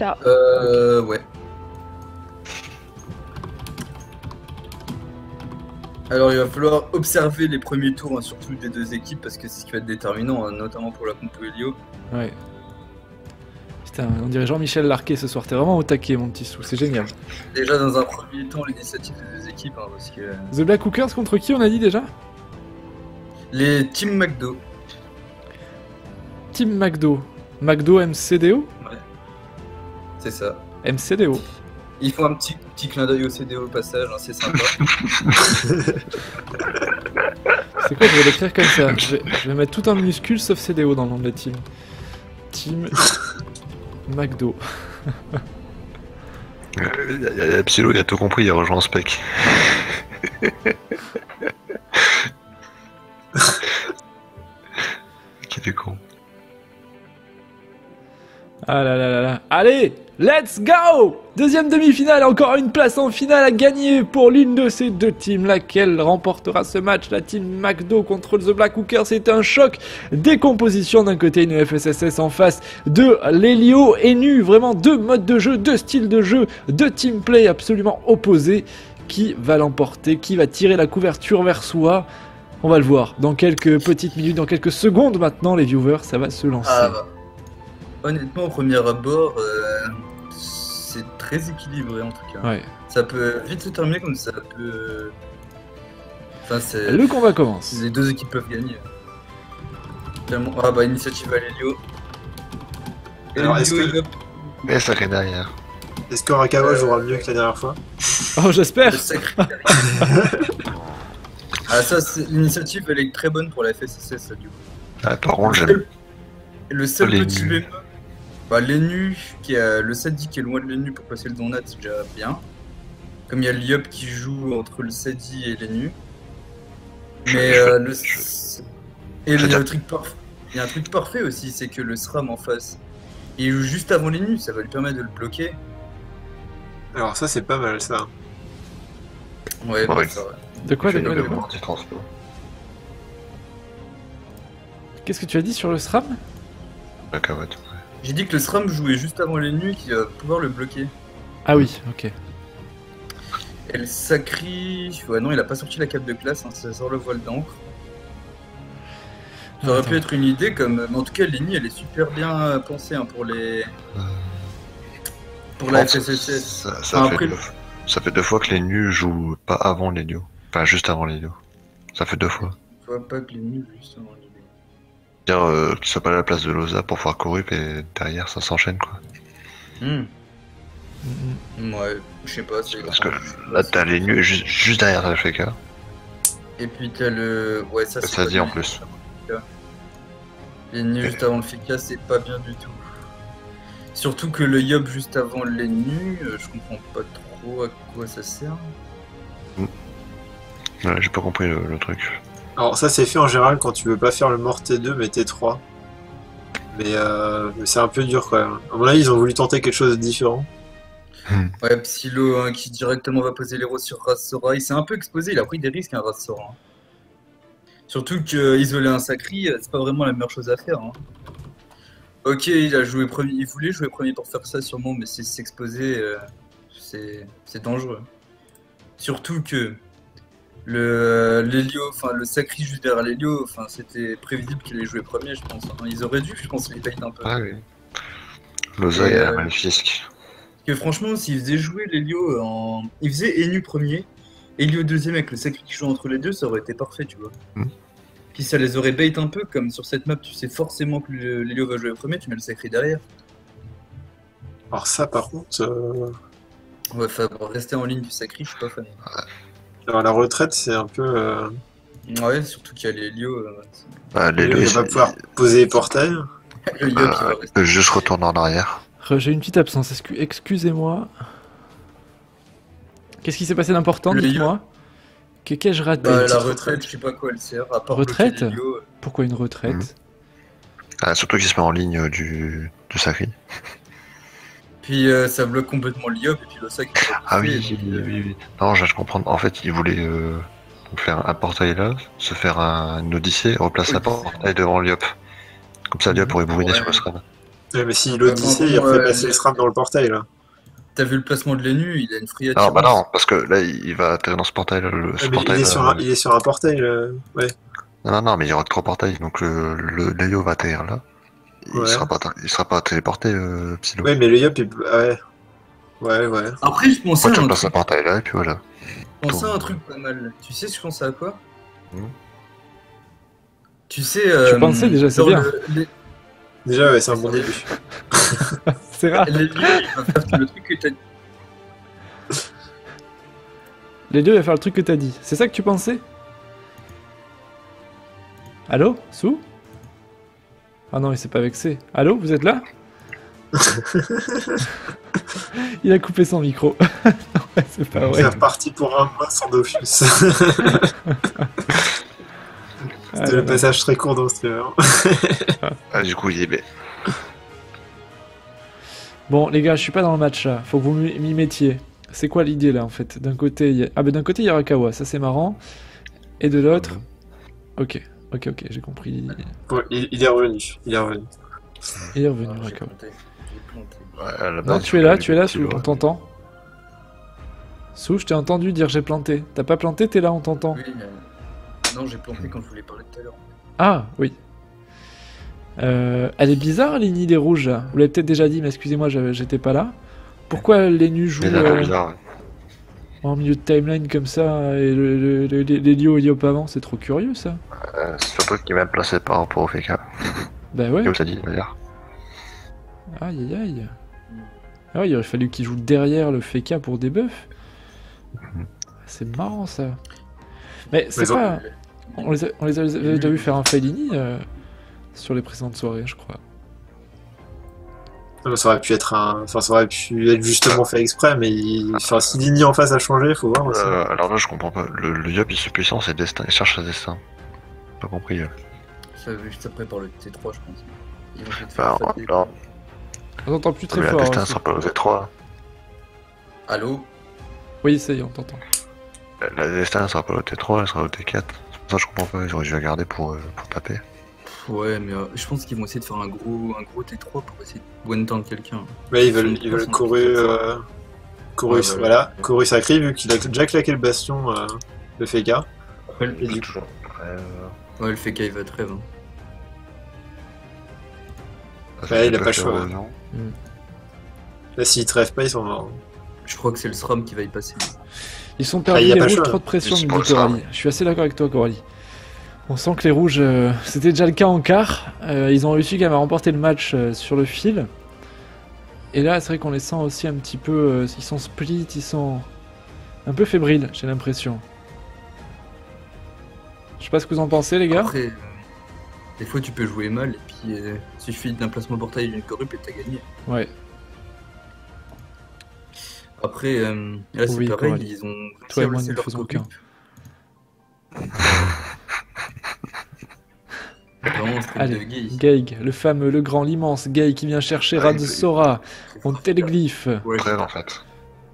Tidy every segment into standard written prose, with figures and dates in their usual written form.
Ça. Ouais. Alors il va falloir observer les premiers tours, hein, surtout des deux équipes, parce que c'est ce qui va être déterminant, hein, notamment pour la compo Helio. Ouais. Putain, on dirait Jean-Michel Larquet ce soir, t'es vraiment au taquet mon petit sou, c'est génial. Déjà dans un premier temps l'initiative des deux équipes, hein, parce que... The Black Hookers contre qui on a dit déjà? Les Team McDo. Team McDo. McDo MCDO? Ouais. C'est ça. MCDO. Il faut un petit clin d'œil au CDO au passage, hein, c'est sympa. C'est quoi, je vais l'écrire comme ça. Je vais mettre tout en minuscule sauf CDO dans le nom de la team. Team McDo. Psylo, il a tout compris, il a rejoint Spec. Qui est con. Ah là là là là. Allez, let's go! Deuxième demi-finale, encore une place en finale à gagner pour l'une de ces deux teams. Laquelle remportera ce match? La team McDo contre The Black Hookers. C'est un choc des compositions. D'un côté, une FSSS en face de l'Helio et Nu. Vraiment deux modes de jeu, deux styles de jeu, deux teamplay absolument opposés. Qui va l'emporter? Qui va tirer la couverture vers soi? On va le voir dans quelques petites minutes, dans quelques secondes maintenant, les viewers, ça va se lancer. Ah bah. Honnêtement, au premier abord, c'est très équilibré en tout cas. Ouais. Ça peut vite se terminer comme ça peut... Enfin, c'est... Le combat commence. Les deux équipes peuvent gagner. Clairement. Ah bah, initiative à l'Helio. Alors, est-ce que- Helio, Mais ça fait derrière. Est-ce qu'Orakawa jouera mieux que la dernière fois? Oh, j'espère. le sacré. Ah ça, l'initiative elle est très bonne pour la FSSS ça, du coup. Ah, par contre, j'aime. Le seul Les petit nus. bémol, bah l'ENU, qui a le 7 qui est loin de l'ENU pour passer le donut, c'est déjà bien. Comme il y a l'IOP qui joue entre le SEDI et l'ENU. Mais le... Et Je veux le truc parfait, il y a un truc parfait aussi, c'est que le SRAM en face, il joue juste avant l'ENU, ça va lui permettre de le bloquer. Alors ça c'est pas mal ça. Ouais, bah, Ouais. ça va. De quoi, Je de quoi, fais de le quoi? multi-transport. Qu'est-ce que tu as dit sur le SRAM? La cavotte. J'ai dit que le SRAM jouait juste avant l'ENU qui va pouvoir le bloquer. Ah oui, ok. Et le Sacri... Ouais non, il a pas sorti la cape de classe, hein, ça sort le voile d'encre. Ça aurait pu être une idée comme... Mais en tout cas, l'ENI, elle est super bien pensée hein, pour les... Pour la FSSS. Ça fait deux fois que les nus jouent pas avant les lios. Enfin, juste avant les lios. Ça fait deux fois. Je vois pas que l'ENI juste avant l'ENU. Dire qu'ils soient pas à la place de Loza pour pouvoir courir et derrière ça s'enchaîne quoi. Ouais, je sais pas, c'est... Parce que là t'as les nus juste derrière la FK. Et puis t'as le... Ouais, ça c'est... Ça pas dit en bien. plus. L'ENU juste avant le FK, c'est pas bien du tout. Surtout que le Yob juste avant l'ENU, je comprends pas trop à quoi ça sert. Ouais, j'ai pas compris le truc. Alors ça c'est fait en général quand tu veux pas faire le mort T2 mais T3. Mais c'est un peu dur quand même. À mon avis ils ont voulu tenter quelque chose de différent. Ouais, Psylo hein, qui directement va poser l'héros sur Rasora. Il s'est un peu exposé, il a pris des risques hein, Rasora. Hein. Surtout que isoler un Sacri, c'est pas vraiment la meilleure chose à faire. Hein. Ok, il a joué premier, il voulait jouer premier pour faire ça sûrement, mais s'exposer, c'est dangereux. Surtout que l'Helio, enfin le Sacri juste derrière l'Helio, enfin c'était prévisible qu'il allait jouer premier, je pense. Hein. Ils auraient dû, je pense, les bait un peu. Ah oui. Loza Et, il a mal fisc. Parce que franchement, s'ils faisaient jouer l'Helio en. Ils faisaient Enu premier, Helio deuxième avec le Sacri qui joue entre les deux, ça aurait été parfait, tu vois. Puis ça les aurait bait un peu, comme sur cette map, tu sais forcément que l'Helio va jouer premier, tu mets le Sacri derrière. Alors ça par contre... Ouais, enfin, rester en ligne du Sacri, je suis pas fan. Alors la retraite c'est un peu... Ouais, surtout qu'il y a les Helio. Les Il lios, va pas pouvoir poser les portails. Le Helio qui va rester. juste retourner en arrière. J'ai une petite absence, excusez-moi. Qu'est-ce qui s'est passé d'important, Le dites-moi? Qu'ai-je raté? Bah, la retraite, je sais pas à quoi elle sert. À part Retraite bloquer l'Helio. Pourquoi une retraite? Ah, surtout qu'il se met en ligne du Sacri. Puis ça bloque complètement l'Iop et puis le Sacri. Ah oui. Non, je comprends. En fait, il voulait faire un portail là, se faire une odyssée, replacer un portail devant l'Iop. Comme ça, l'Iop pourrait bourriner sur le SRAM. Ouais, mais s'il l'Odyssée, il refait passer le SRAM dans le portail, là. T'as vu le placement de l'ENU, il a une free Non, attirance. bah non, parce que là, il va atterrir dans ce portail. Ce Ouais, mais portail il est sur un portail, ouais. non, mais il y aura que 3 portails, donc l'Ayo va atterrir là. Ouais. Il sera pas téléporté, Psylo. Ouais, mais le Yop, ouais. Ouais. Après, je pensais Moi, tu à un replaces un truc, portail là, et puis voilà. pas mal. Tu sais, je pensais à quoi? Hmm. Tu sais, Tu pensais déjà, c'est genre bien. Déjà, ouais, c'est un bon début. C'est rare. les lieux, il va faire le truc que t'as dit. Les deux, il va faire le truc que t'as dit. C'est ça que tu pensais? Allô? Sou? Ah non, il s'est pas vexé. Allô, vous êtes là? Il a coupé son micro. Ouais, c'est pas vrai. C'est reparti pour un mois sans Dofus. Ah C'était là le là. passage très court dans ce streamer. Ah, du coup, il est bête. Bon, les gars, je suis pas dans le match là. Faut que vous m'y mettiez. C'est quoi l'idée là en fait? D'un côté, d'un côté, il y a Arakawa, ça c'est marrant. Et de l'autre. Ok, j'ai compris. Bon, il est revenu. Il est revenu. Il est revenu, J'ai Arakawa. planté. J'ai planté. Ouais, à la Non, base, tu es là, Sou, on t'entend. Sou, je t'ai entendu dire j'ai planté. T'as pas planté, t'es là, on t'entend. Oui, non, j'ai planté quand je voulais parler tout à l'heure. Ah, oui. Elle est bizarre, l'Eni des rouges, là. Vous l'avez peut-être déjà dit, mais excusez-moi, j'étais pas là. Pourquoi l'Enu joue Mais là, bizarre, ouais. en milieu de timeline comme ça, et l'Elio et Yop avant? C'est trop curieux, ça. C'est surtout qu'il est même placé par rapport au FK. Bah ouais. Comme ça dit, d'ailleurs. Aïe aïe aïe. Ah ouais, il aurait fallu qu'il joue derrière le FK pour des buffs. C'est marrant, ça. Mais c'est ils ont- pas... On les a déjà vu faire un Failini sur les précédentes soirées, je crois. Non, ça aurait pu être ça aurait pu être justement fait exprès, mais enfin, si Lini en face a changé, faut voir aussi. Alors là, je comprends pas. Le Yop, il se puissant, c'est Destin. Il cherche sa Destin. Pas compris. Ça va juste après par le T3, je pense. Ils vont essayer de Enfin, faire fader. alors, On t'entend plus très la fort. Destin hein, sera pas au Z3. Allô? Oui, ça y est, on t'entend. La Destin sera pas au T3, elle sera au T4. C'est pour ça que je comprends pas. Ils auraient dû la garder pour taper. Ouais, mais je pense qu'ils vont essayer de faire un gros T3 pour essayer de one-down quelqu'un. Mais ils veulent Koru, Ouais, voilà. Koru sacré, vu qu'il a déjà claqué le bastion, le Feka. Après, Et du coup, Toujours. ouais, le fait qu'il va trêve. Hein. Ouais, il a pas le choix, Non. là, s'ils trèvent pas, ils sont morts. Je crois que c'est le SRAM qui va y passer. Ils sont Ah, perdus, y a les pas le rouges, choix. trop de pression, C'est me pour dit le SRAM. Coralie. Je suis assez d'accord avec toi, Coralie. On sent que les rouges, c'était déjà le cas en quart. Ils ont réussi quand même à remporter le match sur le fil. Et là, c'est vrai qu'on les sent aussi un petit peu... ils sont split, ils sont un peu fébriles, j'ai l'impression. Je sais pas ce que vous en pensez, les gars. Après, des fois tu peux jouer mal et puis il suffit d'un placement portail d'une corrup et t'as gagné. Ouais. Après, là c'est Oui, pareil, Coralie. ils ont Toi et moi, réussi nous ne leur faisons corrup. Vraiment, c'est Allez, de gay. Geig, le fameux, le grand, l'immense Geig qui vient chercher Ouais, Rad-Sora, mon téléglyphe. Ouais, Trêve en fait.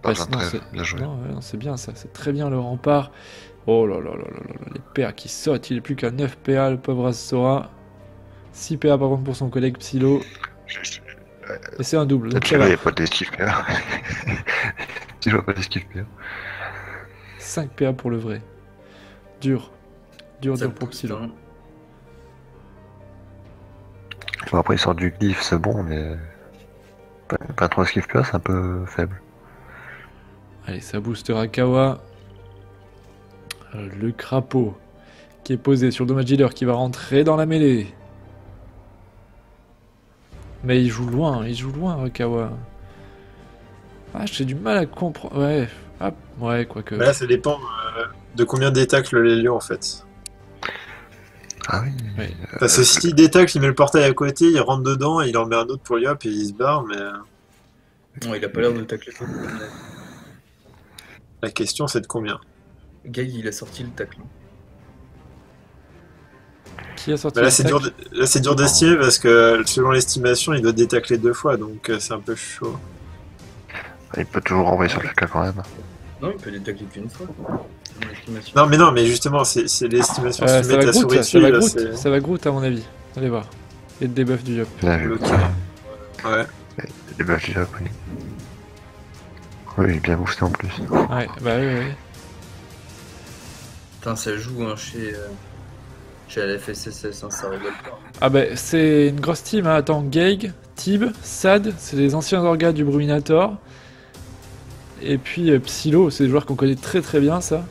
Pas Ouais, besoin de non, trêve. Bien joué. Non, ouais, non, c'est bien ça, c'est très bien le rempart. Oh là là là là là là, les PA qui sautent, il est plus qu'à 9 PA le pauvre Rad-Sora. 6 PA par contre pour son collègue Psylo, et c'est un double, donc Peut-être ça que là, va. il n'y a pas d'esquive PA. Si je vois pas d'esquive PA. 5 PA pour le vrai. Dur. Dur ça pour pousse, Psylo. hein. Bon, après, il sort du glyphe, c'est bon, mais. Pas trop esquive PA, c'est un peu faible. Allez, ça booste Rakawa. Le crapaud qui est posé sur le Dommage Dealer qui va rentrer dans la mêlée. Mais il joue loin, Rakawa. Ah, j'ai du mal à comprendre. Ouais, ah, ouais, quoique. Mais là, ça dépend de combien détacle l'Helio en fait. Ah oui. Ouais. Parce que s'il détacle, il met le portail à côté, il rentre dedans, et il en met un autre pour Yop et il se barre, mais Non, il a pas l'air de tacler ça. la question c'est de combien. Gag, il a sorti le tacle. Qui a sorti Mais là, le c'est tac dur, là, c'est dur d'estimer parce que selon l'estimation, il doit détacler 2 fois, donc c'est un peu chaud. Il peut toujours envoyer sur le FK quand même. Non, il peut les tacler qu'une fois. Dans l'estimation. Non, mais justement, c'est l'estimation. Si tu ça mets va ta Groot, souris ça dessus, va là, Groot, c'est ça va Groot à mon avis. Allez voir. Et le debuff du Yop. Bien vu. bloqué. Ouais. Les buffs il a pris. Oui, il est bien boosté en plus. Ouais, bah oui, oui. Putain, ça joue hein, chez la FSSS, hein, ça rigole pas. Ah bah c'est une grosse team, hein. Attends, Geig, Tib, Sad, c'est les anciens orgas du Bruminator. Et puis Psylo, c'est des joueurs qu'on connaît très très bien ça.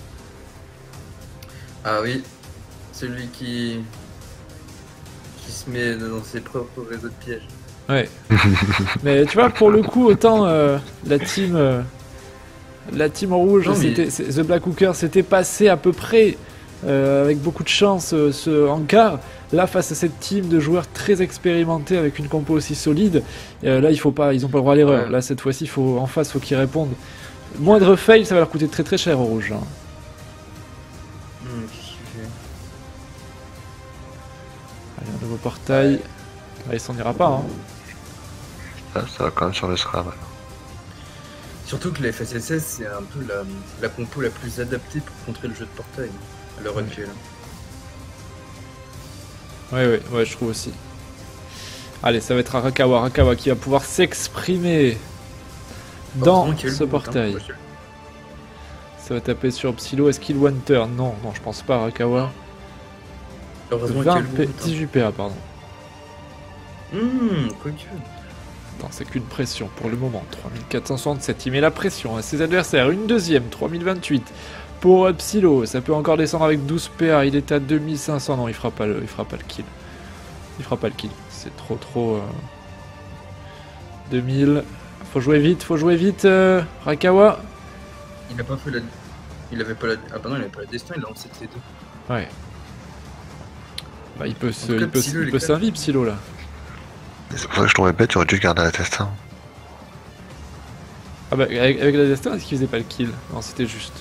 Ah oui, celui qui se met dans ses propres réseaux de pièges. Ouais. Mais tu vois, pour le coup, autant la team rouge, Non, mais- The Black Hooker, c'était passé à peu près avec beaucoup de chance en quart. Là, face à cette team de joueurs très expérimentés avec une compo aussi solide, là, ils ont pas le droit à l'erreur. Ouais. Là, cette fois-ci, en face, faut qu'ils répondent. Moindre fail, ça va leur coûter très très cher aux rouges. Hein. Qu'est-ce qu'il fait Allez, un nouveau portail. Ah, il s'en ira pas. Hein. Ça va quand même sur le SRAM. Surtout que la FSSS, c'est un peu la compo la plus adaptée pour contrer le jeu de portail à l'heure actuelle. Ouais, je trouve aussi. Allez, ça va être Arakawa qui va pouvoir s'exprimer dans Heureusement qu'il y a eu ce le boot, hein. portail. Ça va taper sur Psylo. Est-ce qu'il one turn? Non, je pense pas, Arakawa. Heureusement qu'il y a 20 le boot, hein. 18 PA, pardon. Quoique. Attends, c'est qu'une pression pour le moment. 3467, il met la pression à ses adversaires. Une deuxième, 3028 pour Psylo. Ça peut encore descendre avec 12 PA. Il est à 2500. Non, il fera pas le kill. Il fera pas le kill. C'est trop. 2000. Faut jouer vite, Rakawa. Il a pas fait la. Il avait pas la. Ah bah non, il avait pas la destin, il a lancé T2. Ouais. Bah, il peut tout cas, Psylo, il est s'inviter, Psylo, là. C'est pour ça que je tombais bête, tu aurais dû garder la destin. Ah bah, avec la destin, est-ce qu'il faisait pas le kill? Non, c'était juste.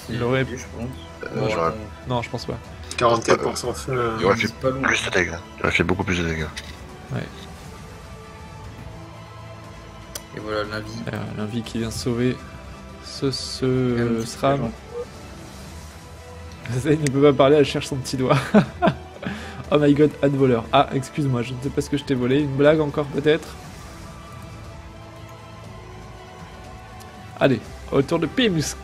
Il aurait... Je pense. j'aurais- Non, je pense pas. 44% feu. Il aurait fait c'est pas long. plus de dégâts. Il aurait fait beaucoup plus de dégâts. Et voilà l'invie. L'envie qui vient sauver ce Même si SRAM. Ça, il ne peut pas parler, elle cherche son petit doigt. Oh my god, ad voleur. Ah, excuse-moi, je ne sais pas ce que je t'ai volé. Une blague encore peut-être? Allez, autour de Pinks.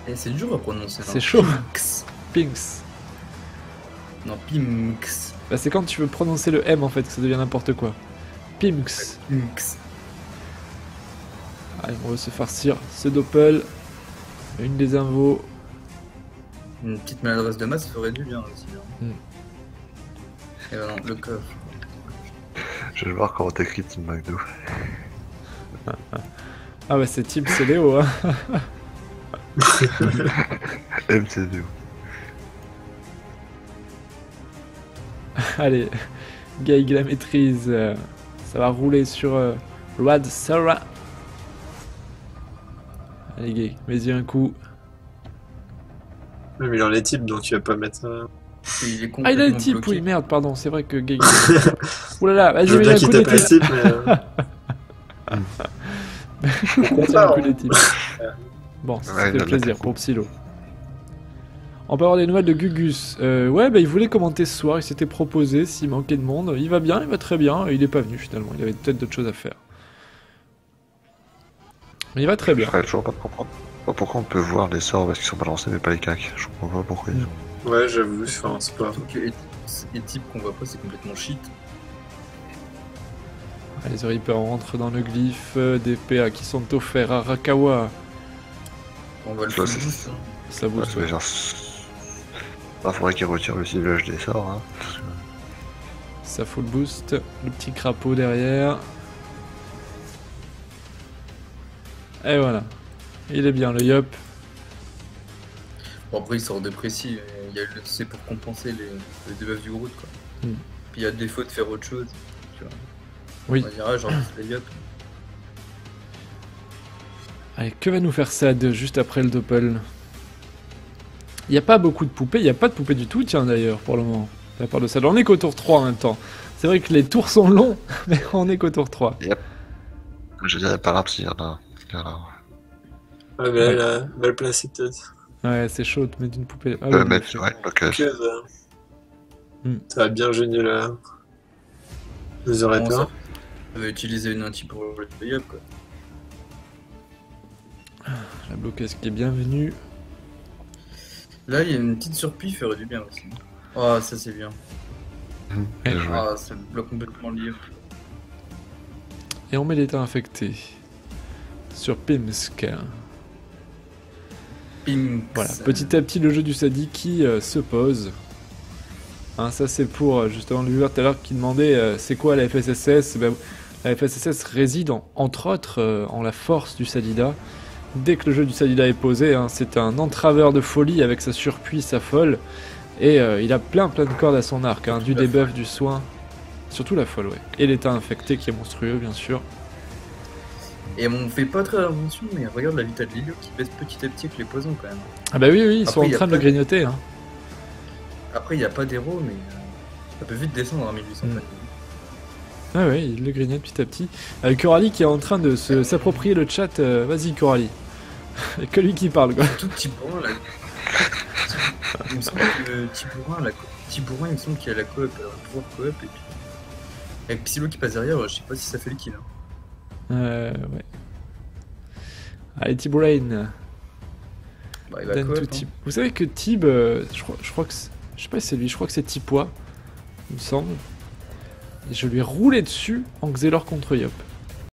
Et c'est dur à prononcer. C'est chaud. Pimx. Pinks. Non, Pimx. Bah, c'est quand tu veux prononcer le M en fait que ça devient n'importe quoi. Pinks. Pimx. Allez, on va se farcir ce doppel. Une des invos. Une petite maladresse de masse ferait du bien aussi. Hein. Et ben non, le coffre. Je vais voir comment t'écris Team McDo. Ah bah c'est Team Céléo hein. MC2. Allez, Gaig la maîtrise. Ça va rouler sur Rad Sarah. Allez Gaig, mets-y un coup. Même il en est type, donc il va pas mettre. Il est Ah il a le complètement type, bloqué. oui merde, pardon, c'est vrai que Gaig... Oulala, vas-y Je veux mets bien un qu'il coup des tape la types. type, mais. Mets un coup des types. Bon, ça Ouais, fait il a plaisir le pour Psylo. On peut avoir des nouvelles de Gugus. Ouais, bah il voulait commenter ce soir, il s'était proposé s'il manquait de monde. Il va bien, il va très bien, et il est pas venu finalement, il avait peut-être d'autres choses à faire. Mais il va très Je bien. ferais toujours pas de comprendre. Pourquoi on peut voir les sorts parce qu'ils sont balancés mais pas les cacs. Je comprends pas pourquoi ils ont. Ouais, j'avoue, enfin, c'est pas. Surtout que les types qu'on voit pas, c'est complètement shit. Allez, The Reaper rentre dans le glyphe, des PA qui sont offerts à Rakawa. On va le Ça, full c'est- boost, hein. Ça vous Ouais, mais genre. Ah, faudrait qu'ils retirent le ciblage des sorts. Hein. Parce que- Ça full boost, le petit crapaud derrière. Et voilà. Il est bien le Yop. Bon, après, il sort de précis. C'est pour compenser les debuffs du groupe, quoi. Mm. Puis il y a défaut de faire autre chose. Tu vois. Oui. On va dire, ah, genre, c'est les Yop. Allez, que va nous faire Sad juste après le doppel? Il n'y a pas beaucoup de poupées, il n'y a pas de poupées du tout, tiens d'ailleurs, pour le moment. À part de Sad, on est qu'au tour 3 en même temps. C'est vrai que les tours sont longs, mais on est qu'au tour 3. Je dirais pas grave s'il y en a. Il y en a. Ouais, mais là, il a mal placé peut-être. Ouais, c'est chaud de mettre une poupée. Ah, ouais, Mettre, ouais, donc, Que, Ça a bien gêné les Bon, Reaper. ça va utiliser une anti pour le play-up quoi. La bloqueuse qui est bienvenue. Là, il y a une petite surprise, ferait du bien aussi. Ah, ça c'est bien. Bien joué. Ah, ça bloque complètement le livre. Et on met l'état infecté sur Pimsk. Ping. Voilà, petit à petit le jeu du Sadi qui se pose. Hein, ça c'est pour justement le viewer tout à l'heure qui demandait c'est quoi la FSSS. Ben, la FSSS réside entre autres en la force du Sadida. Dès que le jeu du Sadida est posé, hein, c'est un entraveur de folie avec sa surpuissance, sa folle. Et il a plein de cordes à son arc, hein, du debuff, du soin. Surtout la folle, ouais. Et l'état infecté qui est monstrueux, bien sûr. Et on fait pas très attention, mais regarde la vita de Lilio qui baisse petit à petit avec les poisons quand même. Ah bah oui, ils Après, sont en y a train de pas le de- grignoter. Hein. Après, il n'y a pas d'héros, mais ça peut vite descendre à 1800 Mm. points. Ah ouais, il le grignote petit à petit. Coralie qui est en train de s'approprier le chat. Vas-y, Coralie. Il y a que lui qui parle, quoi. Tout Tibourrin, là. Il me semble que Tibourrin, il me semble qu'il y a la coop, alors le pouvoir coop, et puis. Avec Psylo qui passe derrière, je sais pas si ça fait le kill. Hein. Ouais. Allez, Tibrain. Bah, il va Donne coop. tout Hein. Tib. Vous savez que Tib, je crois que je sais pas si c'est lui, je crois que c'est Tipois, il me semble. Et je lui ai roulé dessus en Xelor contre Yop.